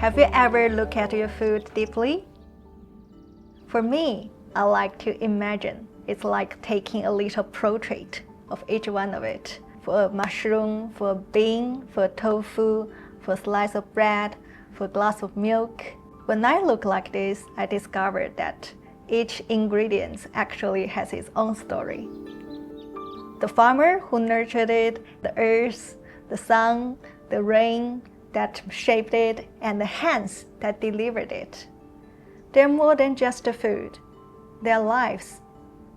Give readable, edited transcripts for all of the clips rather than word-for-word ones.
Have you ever looked at your food deeply? For me, I like to imagine it's like taking a little portrait of each one of it. For a mushroom, for a bean, for a tofu, for a slice of bread, for a glass of milk. When I look like this, I discovered that each ingredient actually has its own story. The farmer who nurtured it, the earth, the sun, the rain that shaped it, and the hands that delivered it. They're more than just a food. They're lives.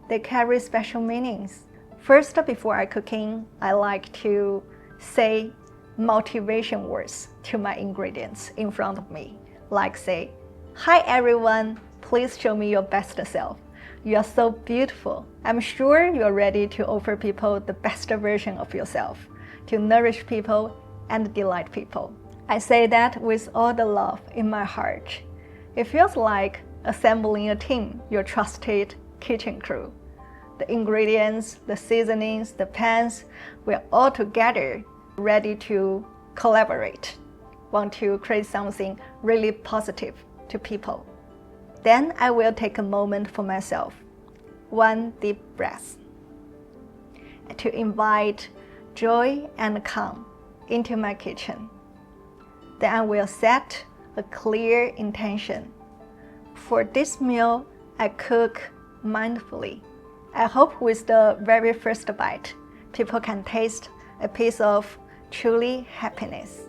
They carry special meanings. First, before I cooking, I like to say motivation words to my ingredients in front of me. Like say, "Hi everyone, please show me your best self. You are so beautiful. I'm sure you are ready to offer people the best version of yourself, to nourish people and delight people." I say that with all the love in my heart. It feels like assembling a team, your trusted kitchen crew. The ingredients, the seasonings, the pans, we're all together, ready to collaborate, want to create something really positive to people. Then I will take a moment for myself, one deep breath, to invite joy and calm into my kitchen. Then I will set a clear intention. For this meal, I cook mindfully. I hope with the very first bite, people can taste a piece of truly happiness.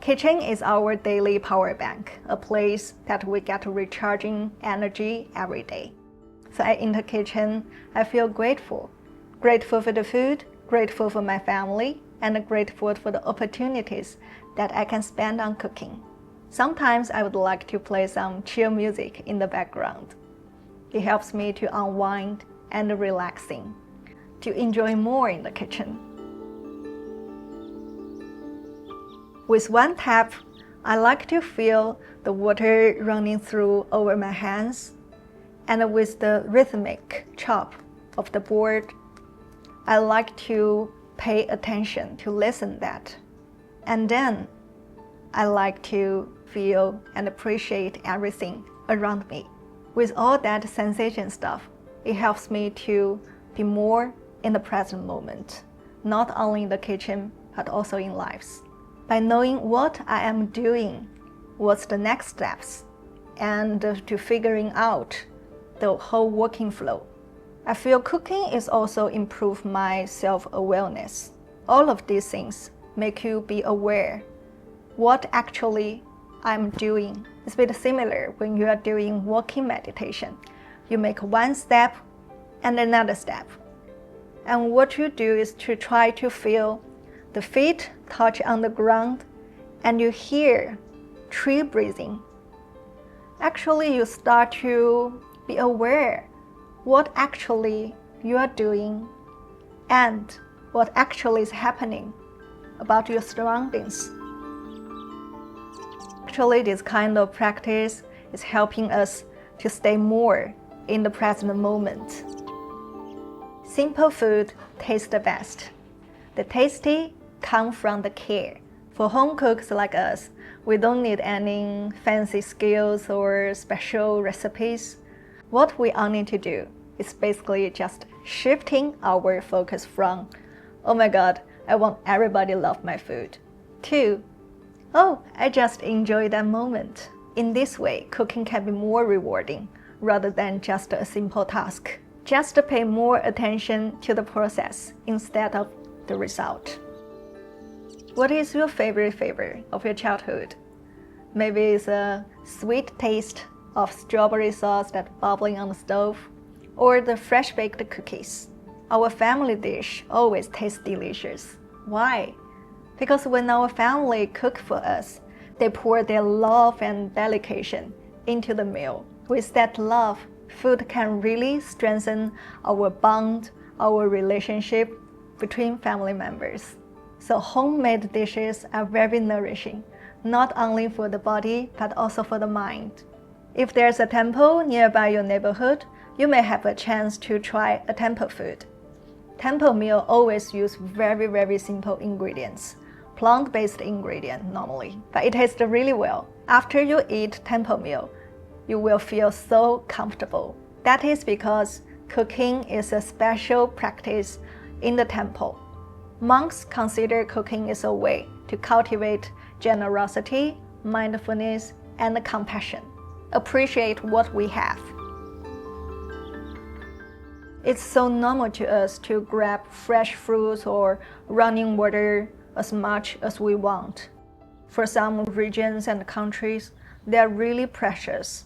Kitchen is our daily power bank, a place that we get recharging energy every day. So I enter kitchen, I feel grateful. Grateful for the food, grateful for my family, and grateful for the opportunities that I can spend on cooking. Sometimes I would like to play some chill music in the background. It helps me to unwind and relaxing, to enjoy more in the kitchen. With one tap, I like to feel the water running through over my hands, and with the rhythmic chop of the board, I like to pay attention to listen that. And then I like to feel and appreciate everything around me. With all that sensation stuff, it helps me to be more in the present moment, not only in the kitchen, but also in lives. By knowing what I am doing, what's the next steps, and to figuring out the whole working flow, I feel cooking is also improve my self-awareness. All of these things make you be aware what actually I'm doing. It's a bit similar when you are doing walking meditation. You make one step and another step. And what you do is to try to feel the feet touch on the ground, and you hear tree breathing. Actually, you start to be aware what actually you are doing and what actually is happening about your surroundings. Actually, this kind of practice is helping us to stay more in the present moment. Simple food tastes the best. The tasty come from the care. For home cooks like us, we don't need any fancy skills or special recipes. What we all need to do is basically just shifting our focus from, "Oh my God, I want everybody to love my food," to, "Oh, I just enjoy that moment." In this way, cooking can be more rewarding rather than just a simple task. Just pay more attention to the process instead of the result. What is your favorite flavor of your childhood? Maybe it's a sweet taste of strawberry sauce that's bubbling on the stove, or the fresh baked cookies. Our family dish always tastes delicious. Why? Because when our family cook for us, they pour their love and dedication into the meal. With that love, food can really strengthen our bond, our relationship between family members. So homemade dishes are very nourishing, not only for the body, but also for the mind. If there's a temple nearby your neighborhood, you may have a chance to try a temple food. Temple meal always use very simple ingredients, plant-based ingredient normally, but it tastes really well. After you eat temple meal, you will feel so comfortable. That is because cooking is a special practice in the temple. Monks consider cooking is a way to cultivate generosity, mindfulness, and compassion. Appreciate what we have. It's so normal to us to grab fresh fruits or running water as much as we want. For some regions and countries, they are really precious.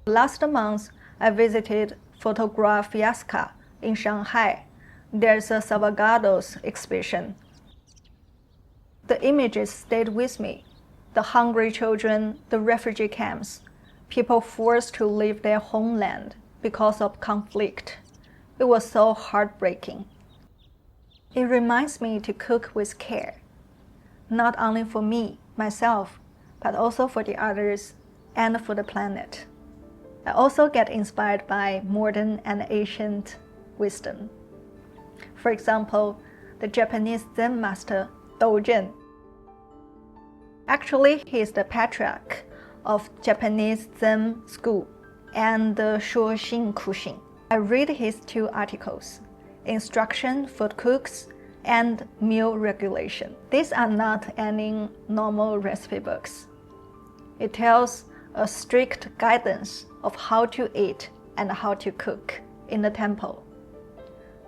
Last month, I visited Fotografiaska in Shanghai. There's a Salvadore's exhibition. The images stayed with me. The hungry children, the refugee camps, people forced to leave their homeland because of conflict. It was so heartbreaking. It reminds me to cook with care, not only for me, myself, but also for the others and for the planet. I also get inspired by modern and ancient wisdom. For example, the Japanese Zen master Dōgen. Actually, he is the patriarch of Japanese Zen school and the Shōjin Ryōri. I read his 2 articles, Instruction Food Cooks and Meal Regulation. These are not any normal recipe books. It tells a strict guidance of how to eat and how to cook in the temple.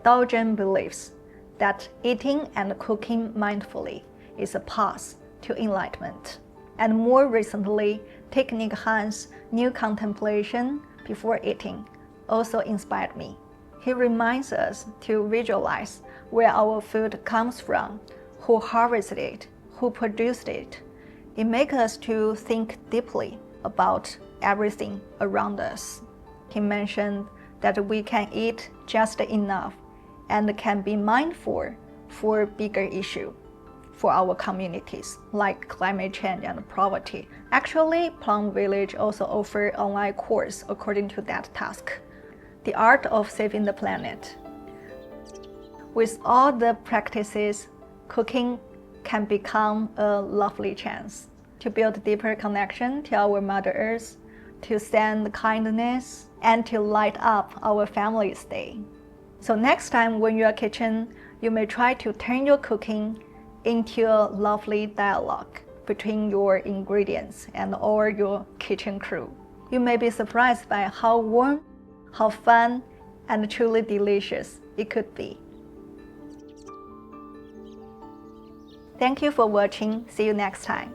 Dōgen believes that eating and cooking mindfully is a path to enlightenment. And more recently, Technique Han's new contemplation before eating also inspired me. He reminds us to visualize where our food comes from, who harvested it, who produced it. It makes us to think deeply about everything around us. He mentioned that we can eat just enough and can be mindful for bigger issues for our communities, like climate change and poverty. Actually, Plum Village also offers online course according to that task, The Art of Saving the Planet. With all the practices, cooking can become a lovely chance to build deeper connection to our Mother Earth, to send kindness, and to light up our family's day. So next time when you're kitchen, you may try to turn your cooking into a lovely dialogue between your ingredients and all your kitchen crew. You may be surprised by how warm, how fun, and truly delicious it could be. Thank you for watching. See you next time.